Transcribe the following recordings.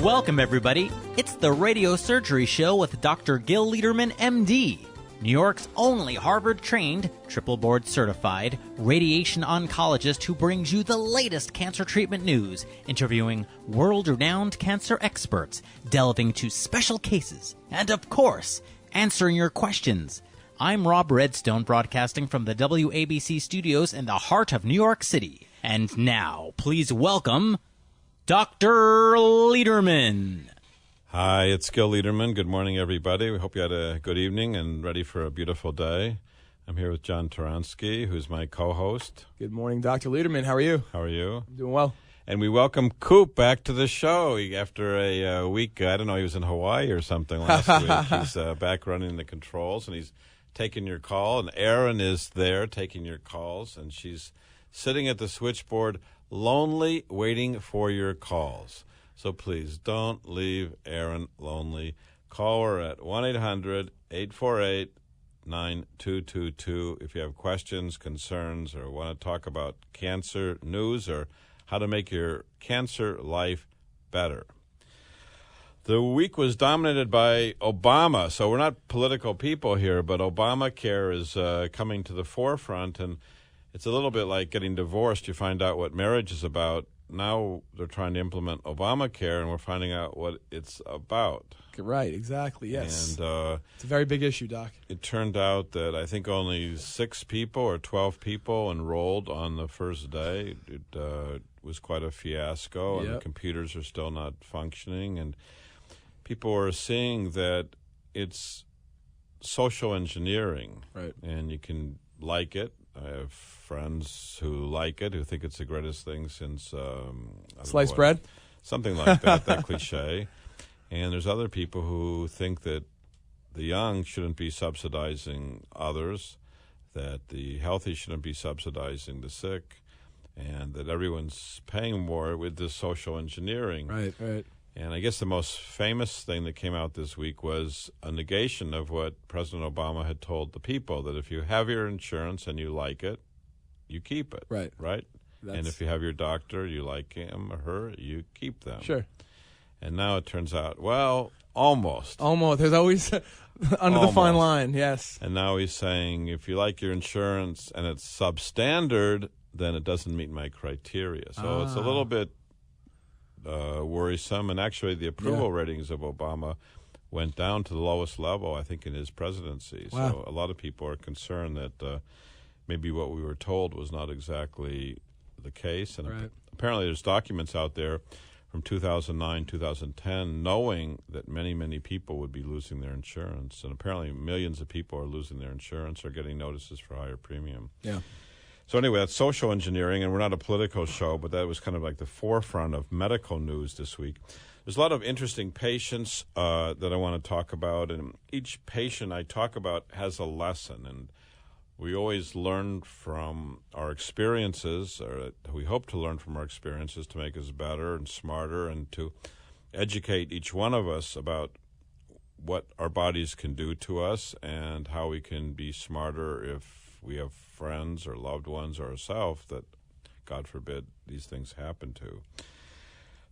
Welcome, everybody. It's the Radiosurgery Show with Dr. Gil Lederman, MD, New York's only Harvard-trained, triple board-certified radiation oncologist who brings you the latest cancer treatment news, interviewing world-renowned cancer experts, delving into special cases, and, of course, answering your questions. I'm Rob Redstone, broadcasting from the WABC studios in the heart of New York City. And now, please welcome Dr. Lederman. Hi, it's Gil Lederman. Good morning, everybody. We hope you had a good evening and ready for a beautiful day. I'm here with John Taransky, who's my co-host. Good morning, Dr. Lederman. How are you? How are you? I'm doing well. And we welcome Coop back to the show after a week. I don't know, he was in Hawaii or something last week. He's back running the controls, and he's taking your call. And Erin is there taking your calls, and she's sitting at the switchboard, lonely, waiting for your calls. So please don't leave Erin lonely. Call her at 1-800-848-9222 if you have questions, concerns, or want to talk about cancer news or how to make your cancer life better. The week was dominated by Obama, so we're not political people here, but Obamacare is coming to the forefront, and it's a little bit like getting divorced. You find out what marriage is about. Now they're trying to implement Obamacare, and we're finding out what it's about. Right, exactly, yes. And it's a very big issue, Doc. It turned out that I think only 6 people or 12 people enrolled on the first day. It was quite a fiasco, and the computers are still not functioning. And people are seeing that it's social engineering, right? And you can like it. I have friends who like it, who think it's the greatest thing since sliced bread, something like that. That cliche. And there's other people who think that the young shouldn't be subsidizing others, that the healthy shouldn't be subsidizing the sick, and that everyone's paying more with this social engineering. Right, right. And I guess the most famous thing that came out this week was a negation of what President Obama had told the people, that if you have your insurance and you like it, you keep it. Right. Right? And if you have your doctor, you like him or her, you keep them. Sure. And now it turns out, well, almost. Almost. There's always under the fine line, yes. And now he's saying if you like your insurance and it's substandard, then it doesn't meet my criteria. So it's a little bit worrisome, and actually the approval ratings of Obama went down to the lowest level, I think, in his presidency. Wow. So a lot of people are concerned that maybe what we were told was not exactly the case. And apparently there's documents out there from 2009, 2010, knowing that many, many people would be losing their insurance. And apparently millions of people are losing their insurance or getting notices for higher premium. Yeah. So anyway, that's social engineering, and we're not a political show, but that was kind of like the forefront of medical news this week. There's a lot of interesting patients that I want to talk about, and each patient I talk about has a lesson, and we always learn from our experiences, or we hope to learn from our experiences to make us better and smarter and to educate each one of us about what our bodies can do to us and how we can be smarter if we have friends or loved ones or ourselves that, God forbid, these things happen to.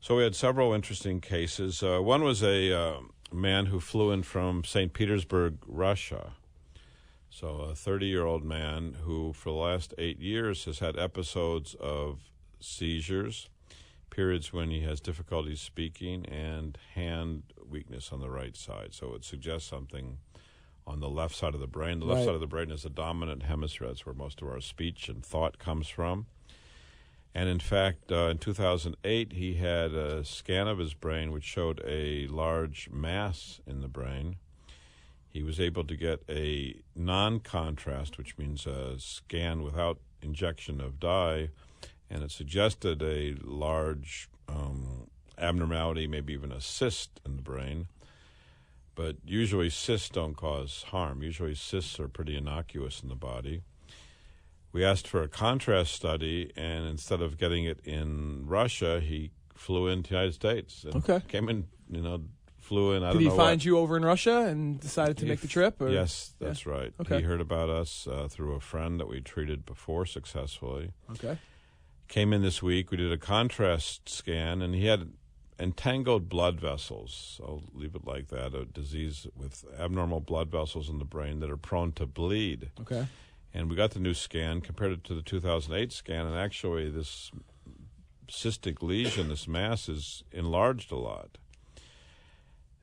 So we had several interesting cases. One was a man who flew in from St. Petersburg, Russia. So a 30-year-old man who for the last 8 years has had episodes of seizures, periods when he has difficulty speaking, and hand weakness on the right side. So it suggests something on the left side of the brain. The left side of the brain is the dominant hemisphere. That's where most of our speech and thought comes from. And in fact, in 2008, he had a scan of his brain which showed a large mass in the brain. He was able to get a non-contrast, which means a scan without injection of dye, and it suggested a large abnormality, maybe even a cyst in the brain. But usually cysts don't cause harm. Usually cysts are pretty innocuous in the body. We asked for a contrast study, and instead of getting it in Russia, he flew into the United States. And came in, flew in. Did he find you over in Russia and decided to make the trip? Or? Yes, that's right. Okay. He heard about us through a friend that we treated before successfully. Okay. Came in this week. We did a contrast scan, and he had entangled blood vessels. I'll leave it like that, a disease with abnormal blood vessels in the brain that are prone to bleed. Okay. And we got the new scan, compared it to the 2008 scan, and actually this cystic lesion, this mass, is enlarged a lot.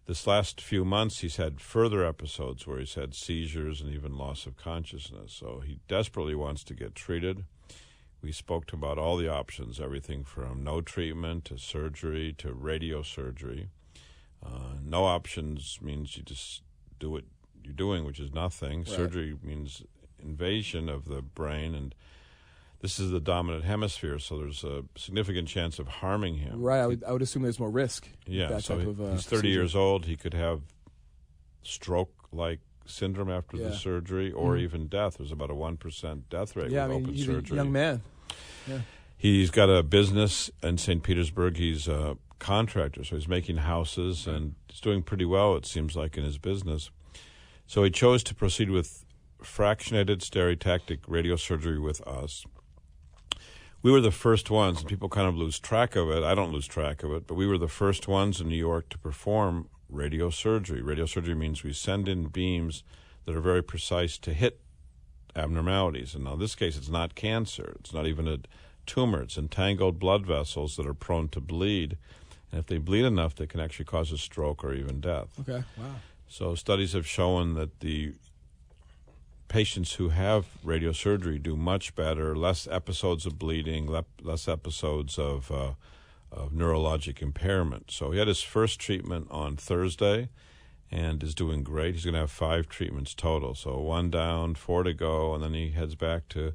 This last few months, he's had further episodes where he's had seizures and even loss of consciousness. So he desperately wants to get treated. We spoke to him about all the options, everything from no treatment to surgery to radiosurgery. No options means you just do what you're doing, which is nothing. Right. Surgery means invasion of the brain, and this is the dominant hemisphere, so there's a significant chance of harming him. Right, I would assume there's more risk. Yeah, that so type of, he's 30 years old. He could have stroke-like syndrome after the surgery, or even death. There's about a 1% death rate with open he's surgery. A young man. Yeah. He's got a business in St. Petersburg. He's a contractor, so he's making houses, and he's doing pretty well, it seems like, in his business. So he chose to proceed with fractionated stereotactic radiosurgery with us. We were the first ones, and people kind of lose track of it. I don't lose track of it, but we were the first ones in New York to perform radiosurgery. Radiosurgery means we send in beams that are very precise to hit abnormalities. And now in this case, it's not cancer. It's not even a tumor. It's entangled blood vessels that are prone to bleed. And if they bleed enough, they can actually cause a stroke or even death. Okay, wow. So studies have shown that the patients who have radiosurgery do much better, less episodes of bleeding, less episodes of neurologic impairment. So he had his first treatment on Thursday and is doing great. He's going to have 5 treatments total. So 1 down, 4 to go, and then he heads back to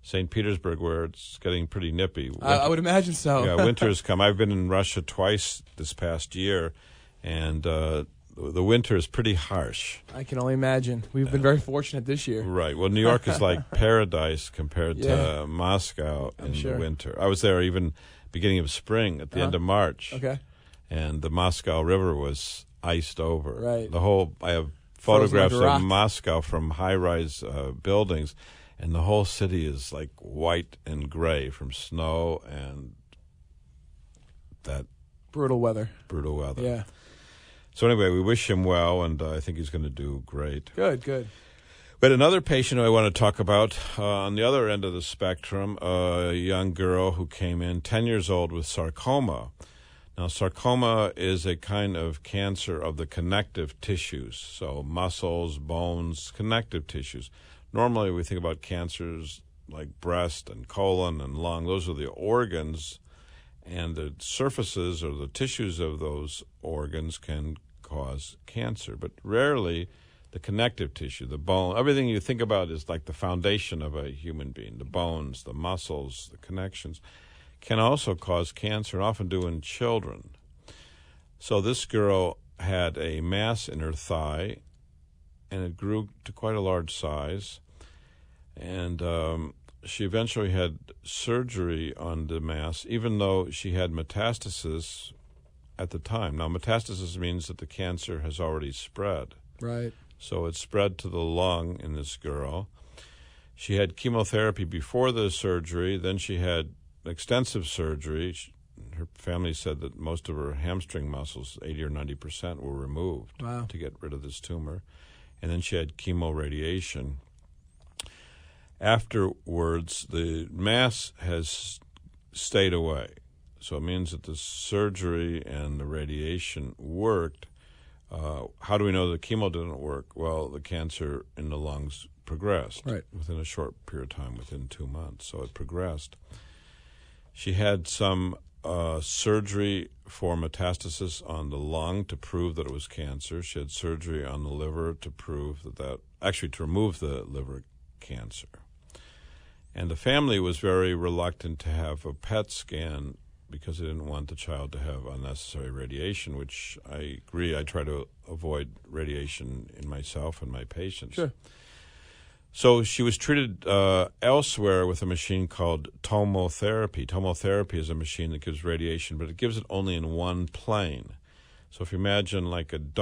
St. Petersburg, where it's getting pretty nippy. I would imagine so. Yeah, winter's come. I've been in Russia twice this past year, and the winter is pretty harsh. I can only imagine. We've been very fortunate this year. Right. Well, New York is like paradise compared to Moscow in the winter. I was there even beginning of spring at the end of March. Okay. And the Moscow River was iced over. Right. I have photographs of Moscow from high-rise buildings, and the whole city is like white and gray from snow and that brutal weather. Yeah. So anyway, we wish him well, and I think he's going to do great. Good, good. But another patient I want to talk about on the other end of the spectrum, a young girl who came in, 10 years old, with sarcoma. Now, sarcoma is a kind of cancer of the connective tissues, so muscles, bones, connective tissues. Normally, we think about cancers like breast and colon and lung. Those are the organs, and the surfaces or the tissues of those organs can cause cancer, but rarely the connective tissue, the bone. Everything you think about is like the foundation of a human being, the bones, the muscles, the connections, can also cause cancer, and often do in children. So this girl had a mass in her thigh, and it grew to quite a large size, and she eventually had surgery on the mass, even though she had metastasis at the time. Now, metastasis means that the cancer has already spread. Right. So it spread to the lung in this girl. She had chemotherapy before the surgery. Then she had extensive surgery. Her family said that most of her hamstring muscles, 80 or 90%, were removed to get rid of this tumor. And then she had chemoradiation. Afterwards, the mass has stayed away. So it means that the surgery and the radiation worked. How do we know the chemo didn't work? Well, the cancer in the lungs progressed within a short period of time, within 2 months. So it progressed. She had some surgery for metastasis on the lung to prove that it was cancer. She had surgery on the liver to prove to remove the liver cancer. And the family was very reluctant to have a PET scan because they didn't want the child to have unnecessary radiation, which I agree. I try to avoid radiation in myself and my patients. Sure. So she was treated elsewhere with a machine called tomotherapy. Tomotherapy is a machine that gives radiation, but it gives it only in one plane. So if you imagine like a donut